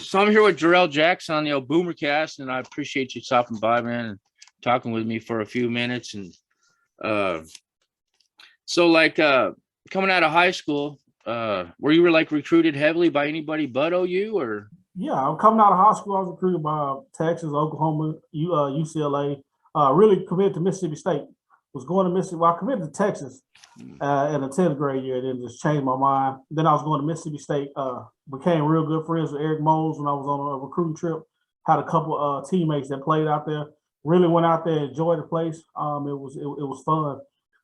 So I'm here with Jarrail Jackson on the old BoomerCast, and I appreciate you stopping by, man, and talking with me for a few minutes. And uh, so, coming out of high school, were you like recruited heavily by anybody but OU, or? Yeah, I'm coming out of high school. I was recruited by Texas, Oklahoma, UCLA. Really committed to Mississippi State. Was going to Mississippi. Well, I committed to Texas in the 10th grade year, then just changed my mind. Then I was going to Mississippi State. Became real good friends with Eric Moles when I was on a recruiting trip. Had a couple teammates that played out there. Really went out there, enjoyed the place. It was fun.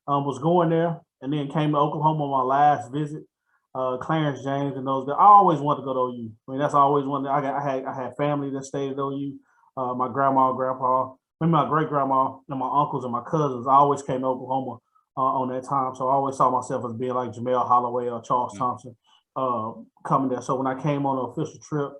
Was going there, and then came to Oklahoma on my last visit. Clarence James and those guys. I always wanted to go to OU. I mean, that's always one that I had family that stayed at OU. My grandma, grandpa, maybe my great grandma, and my uncles and my cousins. I always came to Oklahoma on that time, so I always saw myself as being like Jamel Holloway or Charles Thompson coming there. So when I came on an official trip,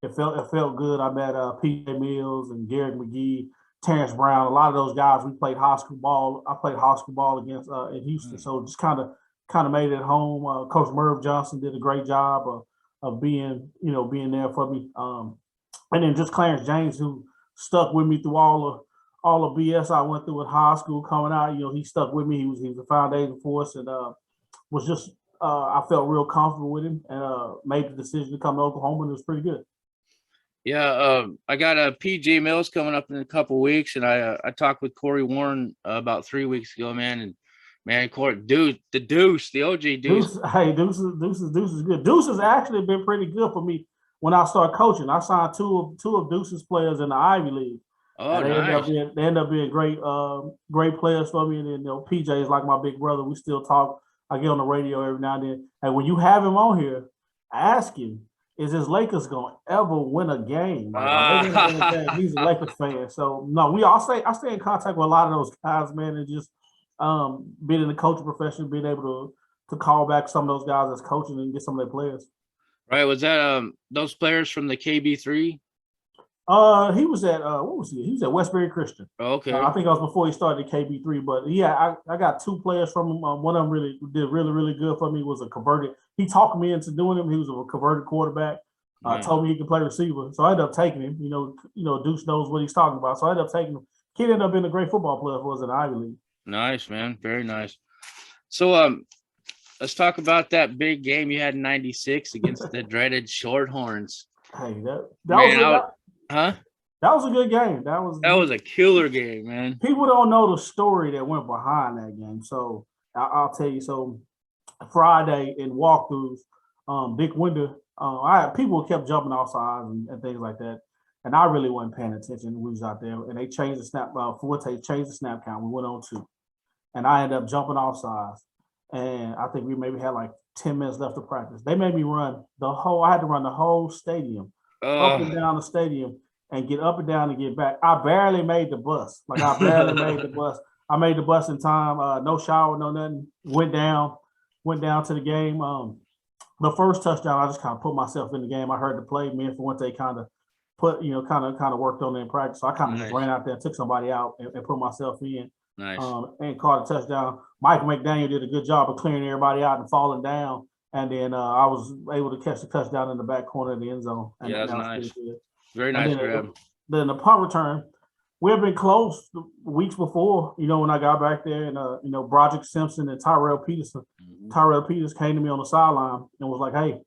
it felt good. I met P.J. Mills and Garrett McGee, Terrence Brown. A lot of those guys we played high school ball. I played high school ball against in Houston, so just kind of made it home. Coach Merv Johnson did a great job of being there for me. And then just Clarence James, who stuck with me through all the BS I went through in high school coming out. He stuck with me. He was a foundation for us, and was just I felt real comfortable with him, and made the decision to come to Oklahoma, and it was pretty good. Yeah, I got a PJ Mills coming up in a couple weeks, and I talked with Corey Warren about 3 weeks ago, man, and man, Corey, the Deuce, the OG Deuce. Deuce is good. Deuce has actually been pretty good for me when I started coaching. I signed two of Deuce's players in the Ivy League. Oh, they nice. End up being great players for me. And then PJ is like my big brother. We still talk. I get on the radio every now and then. And when you have him on here, ask him, is his Lakers gonna ever win a game? He's a Lakers fan. So no, I stay in contact with a lot of those guys, man, and just being in the coaching profession, being able to call back some of those guys as coaching and get some of their players. Right. Was that those players from the KB3? He was at what was he? He was at Westbury Christian. Okay. I think that was before he started KB3. But yeah, I got two players from him. One of them really did really good for me. Was a converted. He talked me into doing him. He was a converted quarterback. Told me he could play receiver, so I ended up taking him. Deuce knows what he's talking about, so I ended up taking him. Kid ended up being a great football player for us in the Ivy League. Nice, man. Very nice. So let's talk about that big game you had in '96 against the dreaded Shorthorns. Hey, that was a good game. That was a killer game, man. People don't know the story that went behind that game. So I'll tell you. So Friday in walkthroughs, Dick Winder, people kept jumping off sides and things like that. And I really wasn't paying attention. We was out there, and they changed the snap. Fuerte changed the snap count. We went on 2, and I ended up jumping off sides. And I think we maybe had like 10 minutes left to practice. They made me run I had to run the whole stadium, up and down the stadium, and get up and down and get back. I barely made the bus. I made the bus in time. No shower, no nothing. Went down to the game. The first touchdown, I just kind of put myself in the game. I heard the play. Me and Fuente kind of worked on it in practice. So I kind of just ran out there, took somebody out, and put myself in. Nice. And caught a touchdown. Mike McDaniel did a good job of clearing everybody out and falling down. And then I was able to catch the touchdown in the back corner of the end zone. And that's nice. Very nice grab. Then the punt return, we had been close weeks before, when I got back there, and Broderick Simpson and Tyrell Peterson. Mm-hmm. Tyrell Peters came to me on the sideline and was like, "Hey,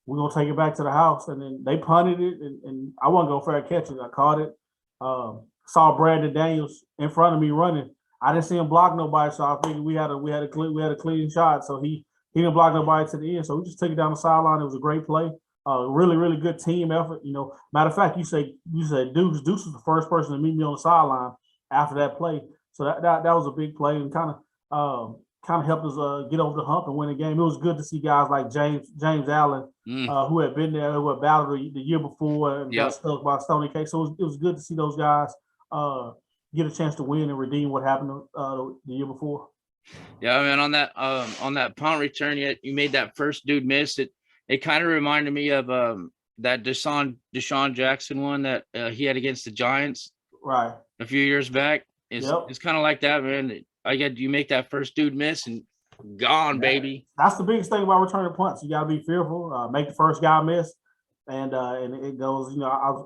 we're gonna take it back to the house." And then they punted it, and I wasn't gonna fair catch it. I caught it. Saw Brandon Daniels in front of me running. I didn't see him block nobody, so I figured we had a clean shot. So he didn't block nobody to the end. So we just took it down the sideline. It was a great play. Really, really good team effort. Matter of fact, you said Deuce was the first person to meet me on the sideline after that play. So that was a big play and kind of helped us get over the hump and win the game. It was good to see guys like James Allen, who had been there, who had battled the year before and got stuck by Stony Cake. So it was good to see those guys get a chance to win and redeem what happened the year before. Yeah, man. On that punt return, you made that first dude miss. It kind of reminded me of that Deshaun Jackson one that he had against the Giants, right, a few years back. It's kind of like that, man. You make that first dude miss and gone, baby. That's the biggest thing about returning punts. You got to be fearful. Make the first guy miss. And it goes,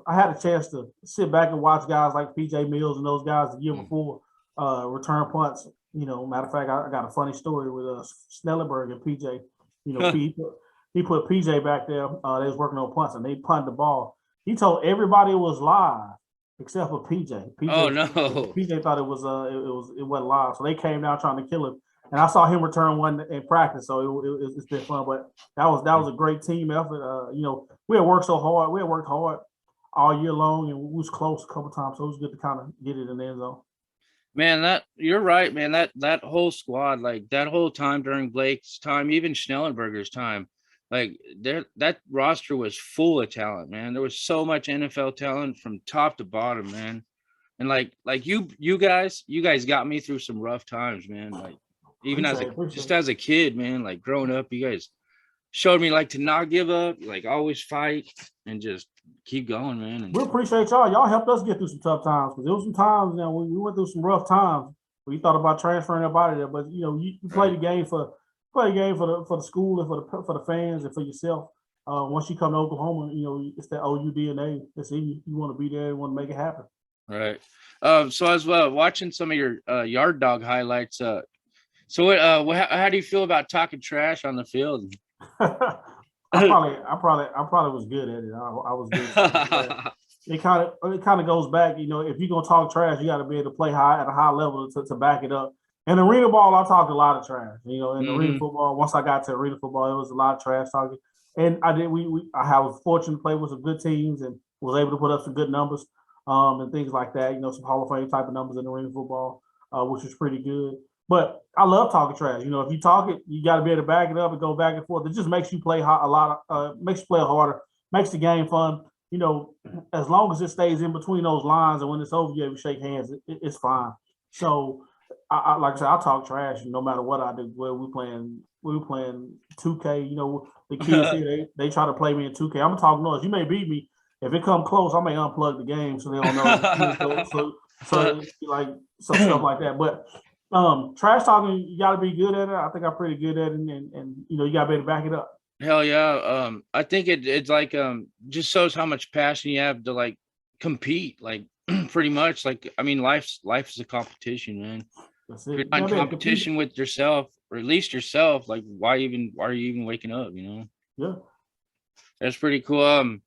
I had a chance to sit back and watch guys like PJ Mills and those guys the year before return punts. Matter of fact, I got a funny story with Snellenberg and PJ. He put PJ back there. They was working on punts and they punted the ball. He told everybody it was live except for PJ. Oh no! PJ thought it wasn't live, so they came down trying to kill him. And I saw him return one in practice, so it's been fun. But that was a great team effort. We had worked so hard. We had worked hard all year long, and we was close a couple times, so it was good to kind of get it in the end zone. Man, you're right, man. That whole squad, like that whole time during Blake's time, even Schnellenberger's time, like that roster was full of talent, man. There was so much NFL talent from top to bottom, man. And like you guys got me through some rough times, man. Like even as a kid, man, like growing up, you guys showed me like to not give up, like always fight and just keep going, man. And we appreciate y'all. Y'all helped us get through some tough times because there was some times, we went through some rough times where you thought about transferring up out of there. But you play the game for the school and for the fans and for yourself. Once you come to Oklahoma, it's that OU DNA that's in you. You want to be there and want to make it happen. Right. So I was watching some of your yard dog highlights. So how do you feel about talking trash on the field? I probably was good at it. I was good. It kind of goes back. If you're gonna talk trash, you got to be able to play at a high level to back it up. In arena ball, I talked a lot of trash. In arena football, once I got to arena football, it was a lot of trash talking. And I was fortunate to play with some good teams and was able to put up some good numbers and things like that. Some Hall of Fame type of numbers in arena football, which was pretty good. But I love talking trash. If you talk it, you got to be able to back it up and go back and forth. It just makes you play makes you play harder, makes the game fun. As long as it stays in between those lines, and when it's over, you have to shake hands. It's fine. So, like I said, I talk trash no matter what I do. Where we playing 2K. The kids here they try to play me in 2K. I'm gonna talk noise. You may beat me. If it come close, I may unplug the game so they don't know. so like some stuff like that. But trash talking, you got to be good at it. I think I'm pretty good at it, and you got to be able to back it up. Hell yeah. I think it's like just shows how much passion you have to like compete. Like pretty much. Like I mean, life is a competition, man. That's it. If you're not in competition with yourself, or at least yourself, like why are you even waking up? Yeah, that's pretty cool.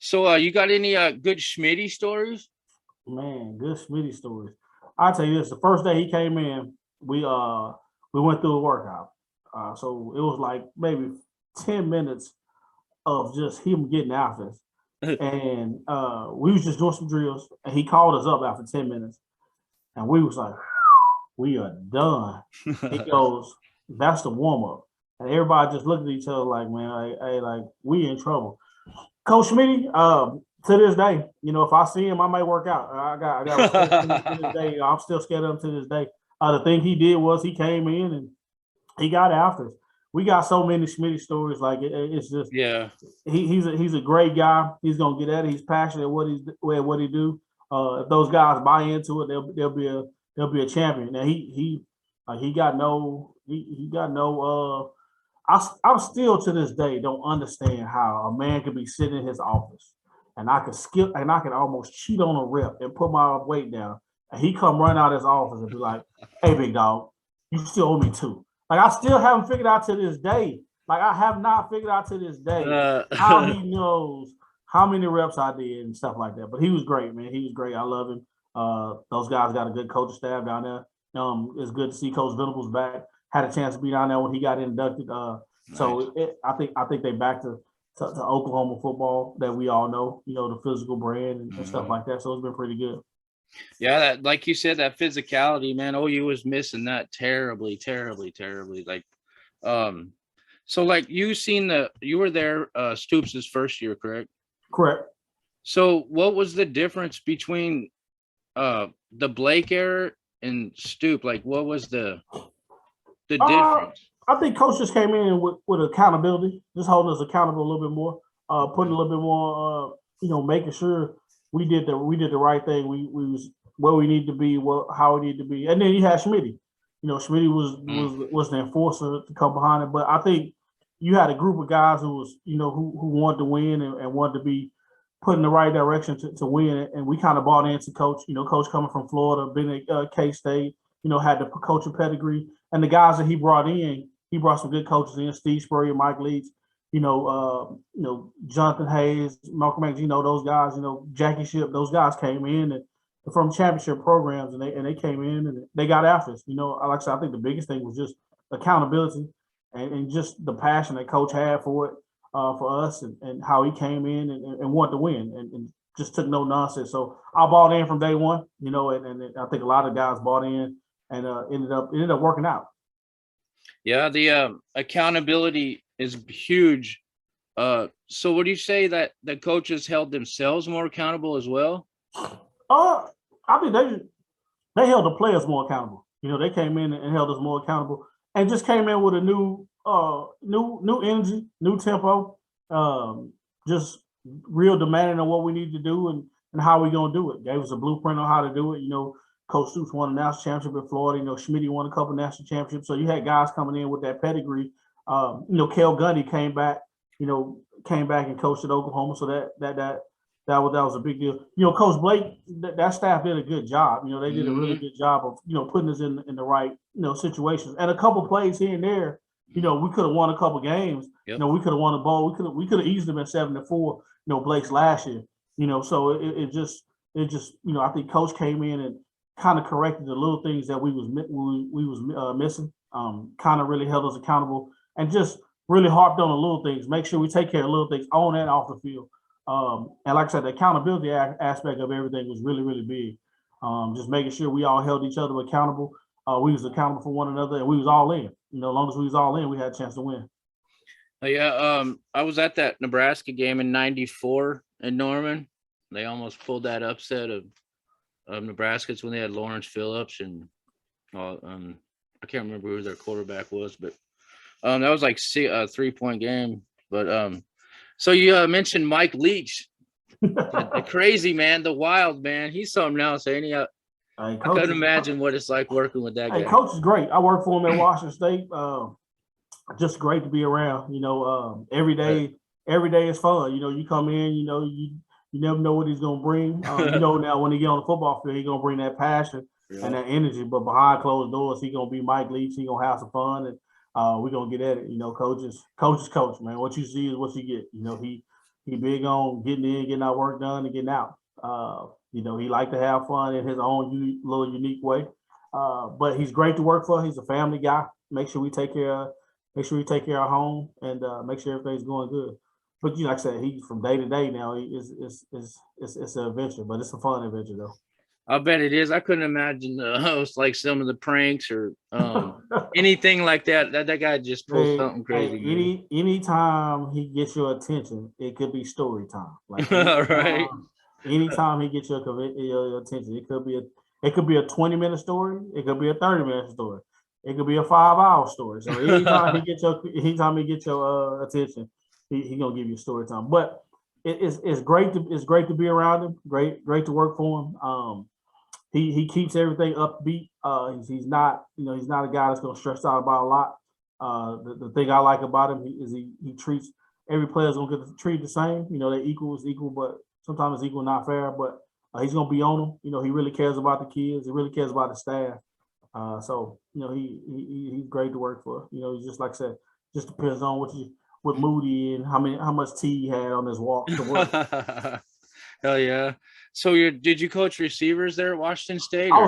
So you got any good Schmitty stories? Man, good Schmitty stories. I'll tell you this: the first day he came in, we went through a workout. So it was like maybe 10 minutes of just him getting after us. And we was just doing some drills, and he called us up after 10 minutes, and we was like, we are done. He goes, that's the warm-up. And everybody just looked at each other like, man, like we in trouble. Coach Schmitty, to this day, if I see him, I may work out. I got to this day. I'm still scared of him to this day. The thing he did was he came in and he got after us. We got so many Schmitty stories. Like it's just He's a great guy. He's gonna get at it. He's passionate at what he do. If those guys buy into it, they'll be a champion. Now he got no. I'm still to this day don't understand how a man could be sitting in his office and I could almost cheat on a rep and put my weight down, and he come run out of his office and be like, "Hey, big dog, you still owe me 2." Like I still haven't figured out to this day. Like I have not figured out to this day how he knows how many reps I did and stuff like that. But he was great, man. He was great. I love him. Those guys got a good coaching staff down there. It's good to see Coach Venables back. Had a chance to be down there when he got inducted. So I think they back to Oklahoma football that we all know. The physical brand and stuff like that. So it's been pretty good. Yeah, that like you said, that physicality, man. OU was missing that terribly. Like, so like you were there Stoops' first year, correct? Correct. So what was the difference between the Blake era and Stoop? Like, what was the difference? I think Coach just came in with accountability, just holding us accountable a little bit more, putting a little bit more, making sure we did the right thing. We was where we need to be, how we need to be, and then you had Schmitty. Schmitty was the enforcer to come behind it. But I think you had a group of guys who was, who wanted to win and wanted to be put in the right direction to win it. And we kind of bought into Coach. Coach coming from Florida, been at K-State, had the coaching pedigree. And the guys that he brought some good coaches in, Steve Spurrier, Mike Leach, Jonathan Hayes, Malcolm X, those guys, Jackie Ship, those guys came in and from championship programs and they came in and they got after us. Like I said, I think the biggest thing was just accountability and just the passion that Coach had for it, for us and how he came in and wanted to win and just took no nonsense. So I bought in from day one, and I think a lot of guys bought in and ended up working out. Yeah, the accountability is huge. So would you say that the coaches held themselves more accountable as well? I think they held the players more accountable. They came in and held us more accountable and just came in with a new energy, new tempo, just real demanding on what we need to do and how we gonna do it. Gave us a blueprint on how to do it. Coach Stoops won a national championship in Florida. Schmitty won a couple national championships. So you had guys coming in with that pedigree. Kel Gundy came back and coached at Oklahoma. So that was a big deal. Coach Blake, that staff did a good job. They did a really good job of, putting us in the right, situations. And a couple plays here and there, we could have won a couple games. Yep. We could have won a bowl. We could have easily been 7-4, Blake's last year. So it just I think Coach came in and kind of corrected the little things that we was missing. Kind of really held us accountable and just really harped on the little things. Make sure we take care of little things on and off the field. And like I said, the accountability aspect of everything was really, really big. Just making sure we all held each other accountable. We was accountable for one another, and we was all in. As long as we was all in, we had a chance to win. Yeah, I was at that Nebraska game in '94 in Norman. They almost pulled that upset of Nebraska. It's when they had Lawrence Phillips and I can't remember who their quarterback was, but that was like a 3-point game. But so you mentioned Mike Leach, the crazy man, the wild man. He's something else, ain't he? I couldn't imagine what it's like working with that guy. Coach is great. I worked for him at Washington State. Just great to be around. Every day is fun. You come in. You never know what he's gonna bring. Now when he get on the football field, he's gonna bring that passion and that energy. But behind closed doors, he's gonna be Mike Leach. He's gonna have some fun, and we're gonna get at it. Coach is coach, man. What you see is what you get. He big on getting in, getting our work done, and getting out. He like to have fun in his own little unique way. But he's great to work for. He's a family guy. Make sure we take care of our home and make sure everything's going good. But like I said, he's from day to day now. It's an adventure, but it's a fun adventure though. I bet it is. I couldn't imagine the host like some of the pranks or anything like that. That guy just pulls something crazy. Anytime he gets your attention, it could be story time. Like right. Anytime he gets your attention, it could be a 20-minute story. It could be a 30-minute story. It could be a 5-hour story. So anytime he gets your attention, he gonna give you story time. But it's great to be around him. Great to work for him. He keeps everything upbeat. He's not a guy that's gonna stress out about a lot. The thing I like about him is he treats every player's gonna get treated the same. They equal, but sometimes it's equal not fair. But he's gonna be on them. He really cares about the kids. He really cares about the staff. So he's great to work for. He's just like I said, just depends on what mood he in, how much tea he had on his walk to work. Hell yeah! So did you coach receivers there at Washington State? I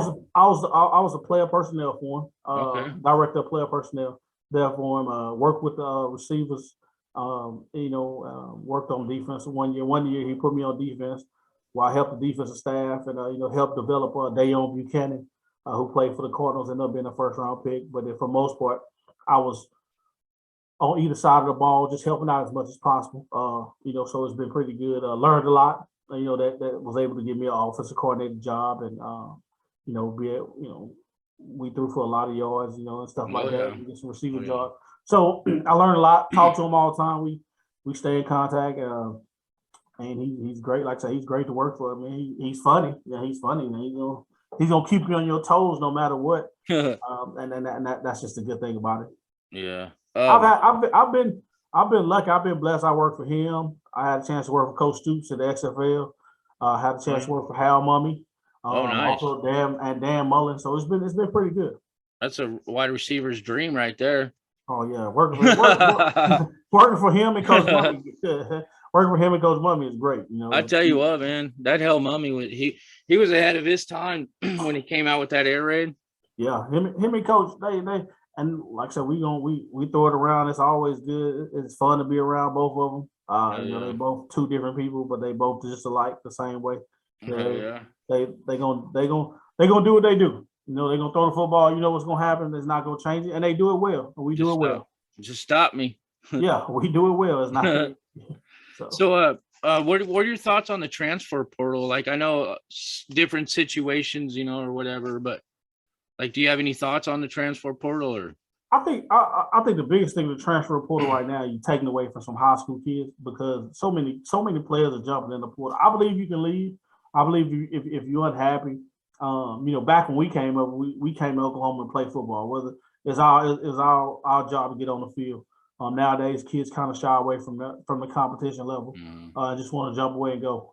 was a player personnel for him. Okay. Director of player personnel there for him. Worked with receivers. Worked on defense 1 year. 1 year he put me on defense while I helped the defensive staff and helped develop Dayon Buchanan, who played for the Cardinals, ended up being a first-round pick. But for the most part, I was on either side of the ball, just helping out as much as possible. So it's been pretty good. Learned a lot. That was able to give me an offensive coordinator job, and we threw for a lot of yards, and stuff like that. We get some receiver jobs. So I learned a lot. Talk to him all the time. We stay in contact, and he's great. Like I say, he's great to work for. I mean, he's funny. Yeah, he's funny. Man. He's gonna keep you on your toes no matter what. And that's just a good thing about it. Yeah. I've I've been lucky. I've been blessed. I worked for him. I had a chance to work for Coach Stoops at the XFL. Had a chance to work for Hal Mummy. Oh, nice. Also Dan Mullen. So it's been pretty good. That's a wide receiver's dream right there. Oh yeah, working for him and Coach Mummy. Working for him and Coach Mummy is great. I tell you what, man, that Hell Mummy was he was ahead of his time when he came out with that air raid. Yeah, him and Coach, they and like I said, we throw it around. It's always good. It's fun to be around both of them. They both two different people, but they both just alike the same way. They gonna do what they do. They're gonna throw the football. You know what's gonna happen. It's not gonna change it, and they do it well. And we do it well. Just stop me. Yeah, we do it well. It's not. So, what are your thoughts on the transfer portal? Like, I know different situations, or whatever, but like, do you have any thoughts on the transfer portal? Or I think the biggest thing with the transfer portal right now, you're taking away from some high school kids because so many players are jumping in the portal. I believe you can leave. I believe if you're unhappy. Back when we came up, we came to Oklahoma and play football. Whether it's our job to get on the field. Nowadays, kids kind of shy away from the competition level. Just want to jump away and go.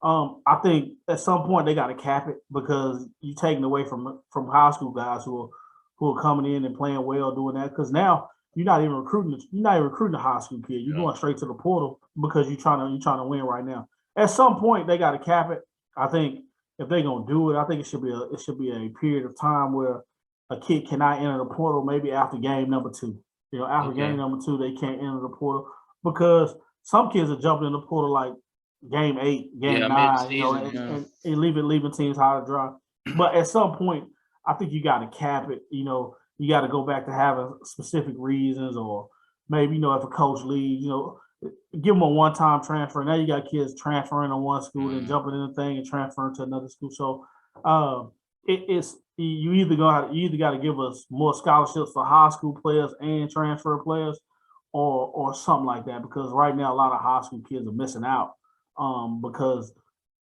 I think at some point they got to cap it because you're taking away from high school guys who are coming in and playing well, doing that. Because now you're not even recruiting a high school kid. You're going straight to the portal because you're trying to win right now. At some point they got to cap it. I think if they're gonna do it, I think it should be a period of time where a kid cannot enter the portal maybe after game number 2. After game number 2, they can't enter the portal because some kids are jumping in the portal like game 8, game 9, and leaving teams high to dry. But at some point, I think you got to cap it. You got to go back to having specific reasons, or maybe if a coach leaves, give them a one-time transfer. Now you got kids transferring to one school and jumping in the thing and transferring to another school. So you either got to give us more scholarships for high school players and transfer players, or something like that. Because right now a lot of high school kids are missing out because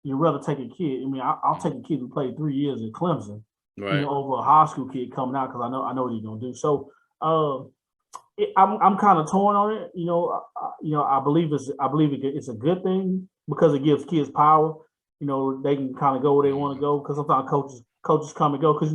you'd rather take a kid. I mean, I'll take a kid who played 3 years at Clemson, over a high school kid coming out because I know what he's gonna do. So I'm kind of torn on it. I believe it's a good thing because it gives kids power. They can kind of go where they want to go because sometimes coaches come and go because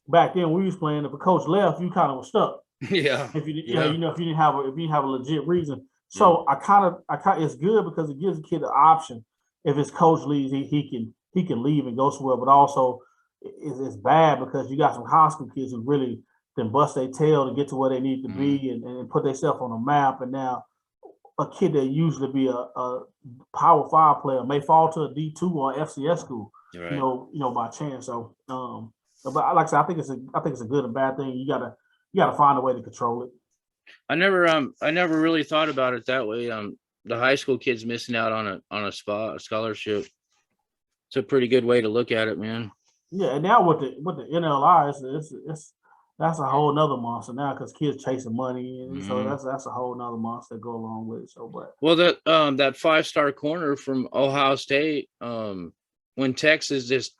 back then we was playing. If a coach left, you kind of were stuck. Yeah. If you didn't have a legit reason. So I kind of it's good because it gives a kid an option. If his coach leaves, he can leave and go somewhere. But also it's bad because you got some high school kids who really then bust their tail to get to where they need to be and put themselves on a map. And now a kid that usually be a Power 5 player may fall to a D2 or FCS school, by chance. So, but like I said, I think it's a good and bad thing. You gotta find a way to control it. I never really thought about it that way. The high school kids missing out on a scholarship. It's a pretty good way to look at it, man. Yeah, and now with the NLI, it's that's a whole nother monster now because kids chasing money, and so that's a whole nother monster to go along with it. So, but that 5-star corner from Ohio State, when Texas just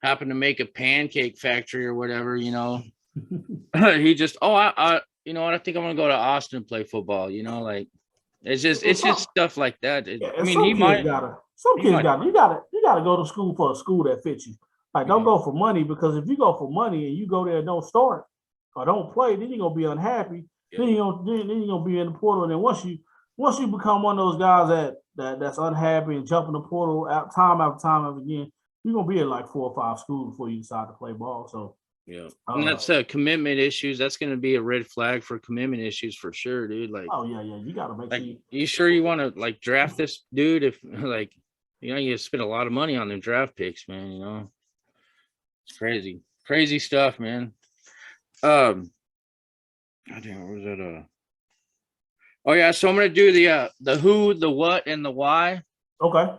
happened to make a pancake factory or whatever, he just I I think I'm gonna go to Austin and play football. Like it's just stuff like that. I mean, he might. You gotta go to school for a school that fits you. Like, don't go for money because if you go for money and you go there and don't start or don't play, then you're gonna be unhappy. Yeah. Then you're gonna be in the portal. And then once you become one of those guys that's unhappy and jump in the portal time after time after again, you're gonna be at like 4 or 5 schools before you decide to play ball. So yeah, and that's commitment issues. That's gonna be a red flag for commitment issues for sure, dude. Like, oh yeah, you gotta make sure. You sure you want to like draft this dude? If like you spend a lot of money on them draft picks, man. It's crazy stuff, man. What was that? Oh yeah, so I'm gonna do the who, the what, and the why. Okay.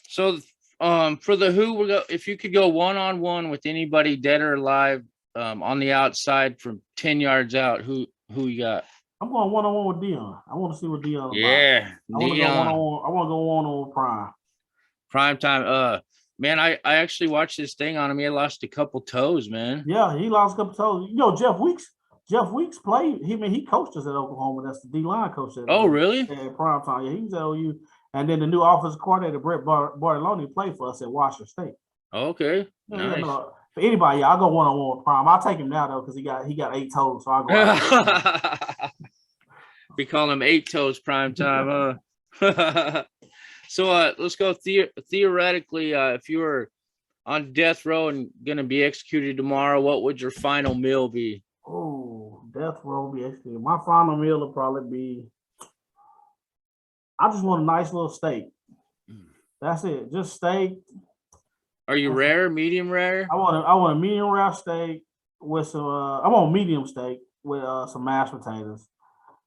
So for the who, if you could go 1-on-1 with anybody dead or alive, on the outside from 10 yards out, who you got? I'm going 1-on-1 with Dion. I want to see what Dion about. Yeah, I want to go 1-on-1 with Prime. Prime time. Man, I actually watched this thing on him. He lost a couple toes, man. Yeah, he lost a couple toes. Jeff Weeks Jeff Weeks played. He coached us at Oklahoma. That's the D-line coach. Oh, really? At prime time. Yeah, he was at OU. And then the new offensive coordinator, Brett Bartoloni, played for us at Washington State. Okay, Yeah, nice. no, for anybody, I'll go one-on-one with Prime. I'll take him now though because he got 8 toes. So I'll go out. We call him 8 toes prime time. So let's go theoretically. If you were on death row and gonna be executed tomorrow, what would your final meal be? Oh, death row be executed. My final meal will probably be. I just want a nice little steak. That's it. Just steak. Are you rare, medium rare? I want a medium rare steak with some. I want a medium steak with some mashed potatoes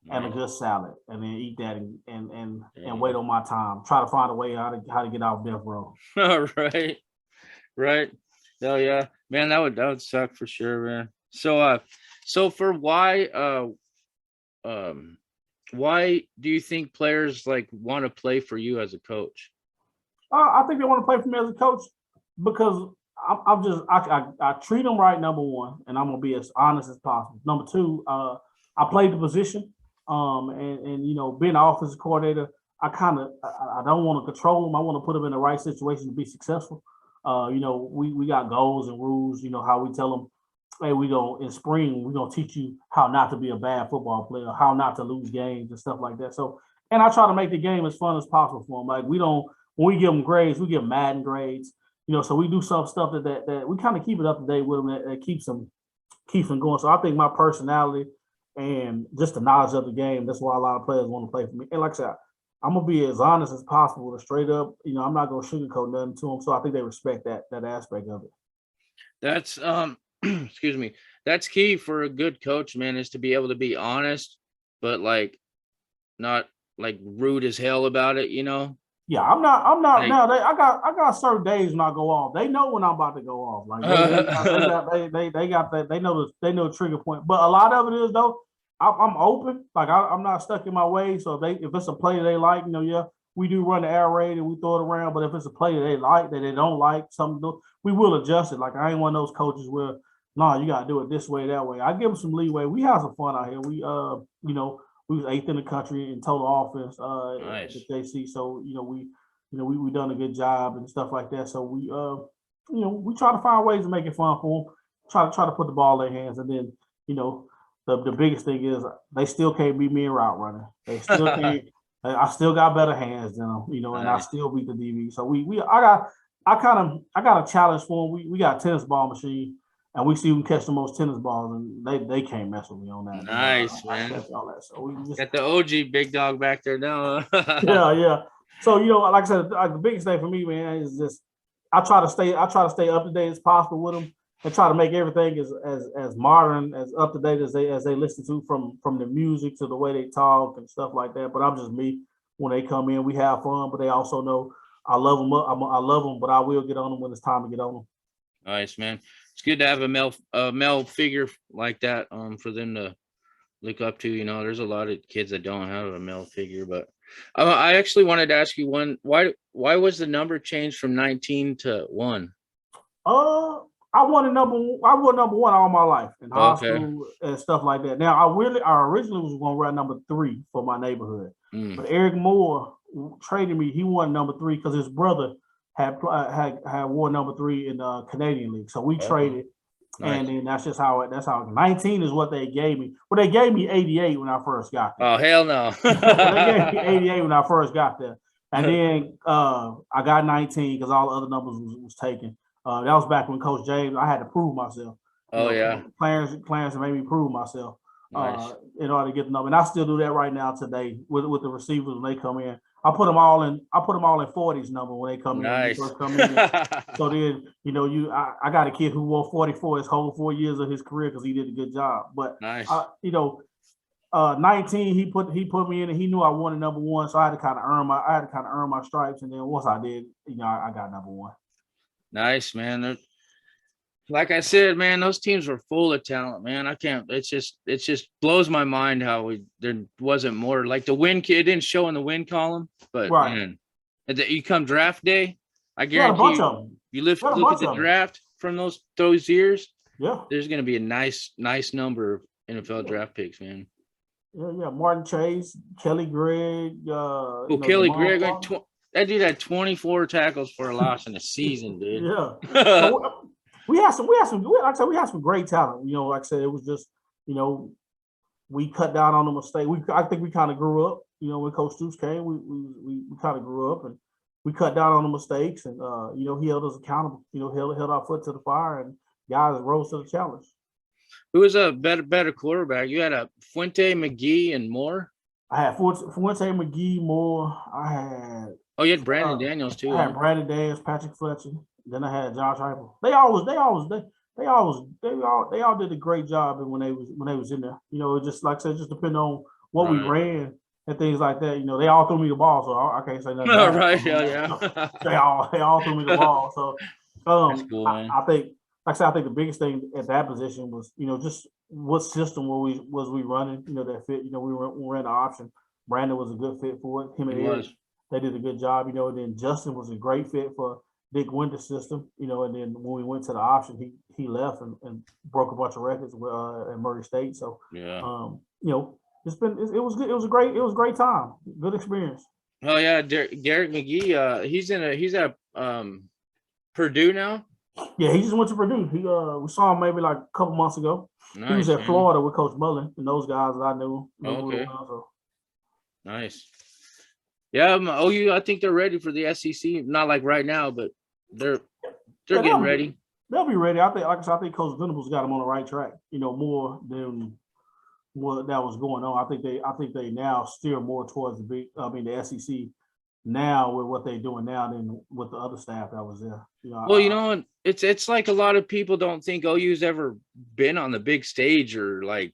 and a good salad, and then eat that and wait on my time. Try to find a way how to get off death row. Right. Oh yeah, man. That would suck for sure, man. So for why do you think players like want to play for you as a coach? I think they want to play for me as a coach because I treat them right. Number one, and I'm gonna be as honest as possible. Number two, I played the position, and you know, being an offensive coordinator, I don't want to control them. I want to put them in the right situation to be successful. You know, we got goals and rules. You know how we tell them, hey, in spring we're gonna teach you how not to be a bad football player, how not to lose games and stuff like that. So, and I try to make the game as fun as possible for them. Like when we give them grades, we give Madden grades. You know, so we do some stuff that we kind of keep it up to date with them that keeps them going. So I think my personality and just the knowledge of the game, that's why a lot of players want to play for me. And like I said, I'm gonna be as honest as possible, straight up. You know, I'm not gonna sugarcoat nothing to them. So I think they respect that aspect of it. That's excuse me. That's key for a good coach, man, is to be able to be honest, but like not like rude as hell about it, you know? Yeah, I'm not like, now. I got certain days when I go off. They know when I'm about to go off. Like they got that. They know the trigger point. But a lot of it is though. I'm open. Like I'm not stuck in my ways. So if it's a play they like, you know, yeah, we do run the air raid and we throw it around. But if it's a play that they like, that they don't like, we will adjust it. Like I ain't one of those coaches where, you got to do it this way, that way. I give them some leeway. We have some fun out here. We you know, we was 8th in the country in total offense nice. at JC. So we done a good job and stuff like that. So we try to find ways to make it fun for them. Try to put the ball in their hands, and then the biggest thing is they still can't beat me in route running. They still can't. I still got better hands than them, and nice. I still beat the DB. So I got a challenge for them. We got a tennis ball machine. And we see who can catch the most tennis balls, and they can't mess with me on that. Nice, man. All that. So we just got the OG big dog back there now. yeah. So like I said, the biggest thing for me, man, is just I try to stay up to date as possible with them, and try to make everything as modern, as up to date as they listen to, from the music to the way they talk and stuff like that. But I'm just me. When they come in, we have fun, but they also know I love them. I love them, but I will get on them when it's time to get on them. Nice, man. It's good to have a male figure like that for them to look up to. You know, there's a lot of kids that don't have a male figure, but I actually wanted to ask you why was the number changed from 19 to 1? I wanted number one all my life in high school and stuff like that. Now I originally was going to run number 3 for my neighborhood, but Eric Moore traded me. He won number 3 because his brother had won number 3 in the Canadian League. So we traded, nice. And then that's how 19 is what they gave me. Well, they gave me 88 when I first got there. Oh, hell no. They gave me 88 when I first got there. And then I got 19 because all the other numbers was taken. That was back when Coach James, I had to prove myself. Yeah. Clarence made me prove myself nice. In order to get the number. And I still do that right now today with the receivers when they come in. I put them all in 40s number when they come nice. in. When they first come in. So then, I got a kid who wore 44 his whole 4 years of his career because he did a good job. But nice. 19, he put me in, and he knew I wanted number 1, so I had to kind of earn my stripes. And then once I did, I got number 1. Nice, man. Like I said, man, those teams were full of talent, man. I can't. It just blows my mind how there wasn't more. Like the win kid didn't show in the win column, but right. Man, you come draft day, I guarantee you look at the draft from those years. Yeah, there's going to be a nice number NFL draft picks, man. Yeah. Martin Chase, Kelly Gregg. Kelly Gregg, that dude had 24 tackles for a loss in a season, dude. Yeah. So we had some. Like I said, we had some great talent. Like I said, it was just we cut down on the mistake. I think we kind of grew up. When Coach Stoops came, we kind of grew up and we cut down on the mistakes, and he held us accountable. Held our foot to the fire, and guys rose to the challenge. Who was a better quarterback? You had a Fuente, McGee, and Moore. I had Fuente, McGee, Moore. I had. Oh, you had Brandon Daniels too. I had Brandon Daniels, Patrick Fletcher. Then I had Josh Heupel. They all did a great job when they was in there. It just like I said, just depending on what we ran and things like that. They all threw me the ball, so I can't say nothing. Right? Yeah. They all threw me the ball. So that's cool, man. I think, like I said, I think the biggest thing at that position was just what system we running. That fit. We ran the option. Brandon was a good fit for it. Him and Eric, they did a good job. And then Justin was a great fit for Dick Winter's system. And then when we went to the option, he left and broke a bunch of records at Murray State. So yeah, it was good. It was a great time. Good experience. Oh yeah, Garrett McGee. He's at Purdue now. Yeah, he just went to Purdue. We saw him maybe like a couple months ago. Nice, he was at Florida with Coach Mullen and those guys that I knew. Okay. Nice. Yeah, OU. I think they're ready for the SEC. Not like right now, but they're getting ready. They'll be ready. I think, like I said, I think Coach Venables got them on the right track. More than what that was going on. I think they now steer more towards the SEC now with what they're doing now than with the other staff that was there. Well, it's like a lot of people don't think OU's ever been on the big stage or like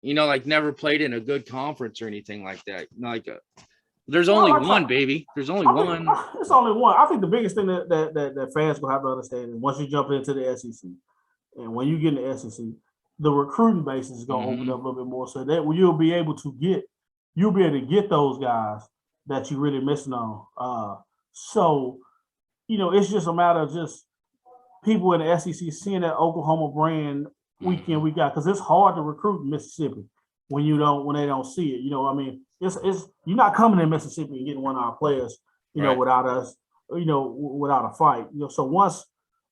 never played in a good conference or anything like that. There's only one, baby. There's only one. It's only one. I think the biggest thing that fans will have to understand is once you jump into the SEC, and when you get in the SEC, the recruiting base is going to open up a little bit more, so that you'll be able to get those guys that you're really missing on. So it's just a matter of just people in the SEC seeing that Oklahoma brand week in, week out, because it's hard to recruit in Mississippi when they don't see it. It's you're not coming in Mississippi and getting one of our players, right, without us, without a fight. So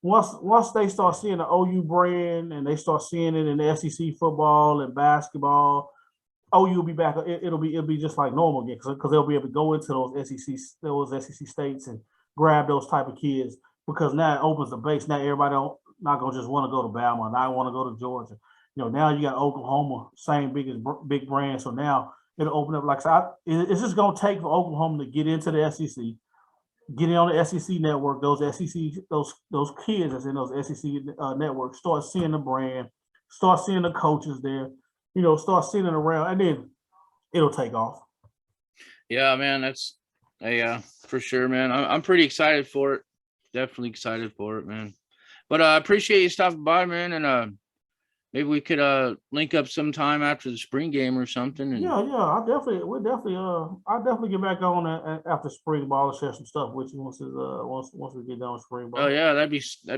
once they start seeing the OU brand and they start seeing it in the SEC football and basketball, OU will be back. It'll be just like normal again because they'll be able to go into those SEC states and grab those type of kids, because now it opens the base. Now everybody not gonna just want to go to Bama. Now I want to go to Georgia. Now you got Oklahoma, same big brand. So now it'll open up. Like I said, it's just gonna take for Oklahoma to get into the SEC, get in on the SEC network. Those kids that's in those SEC networks start seeing the brand, start seeing the coaches there. Start seeing it around, and then it'll take off. Yeah, man, that's for sure, man. I'm pretty excited for it. Definitely excited for it, man. But I appreciate you stopping by, man, and maybe we could link up sometime after the spring game or something. And... Yeah, I'll definitely get back on after spring ball and share some stuff with you once we get done with spring ball. Oh yeah, that'd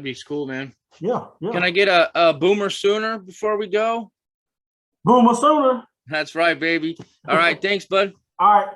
be cool, man. Yeah. Can I get a Boomer Sooner before we go? Boomer Sooner. That's right, baby. All right, thanks, bud. All right.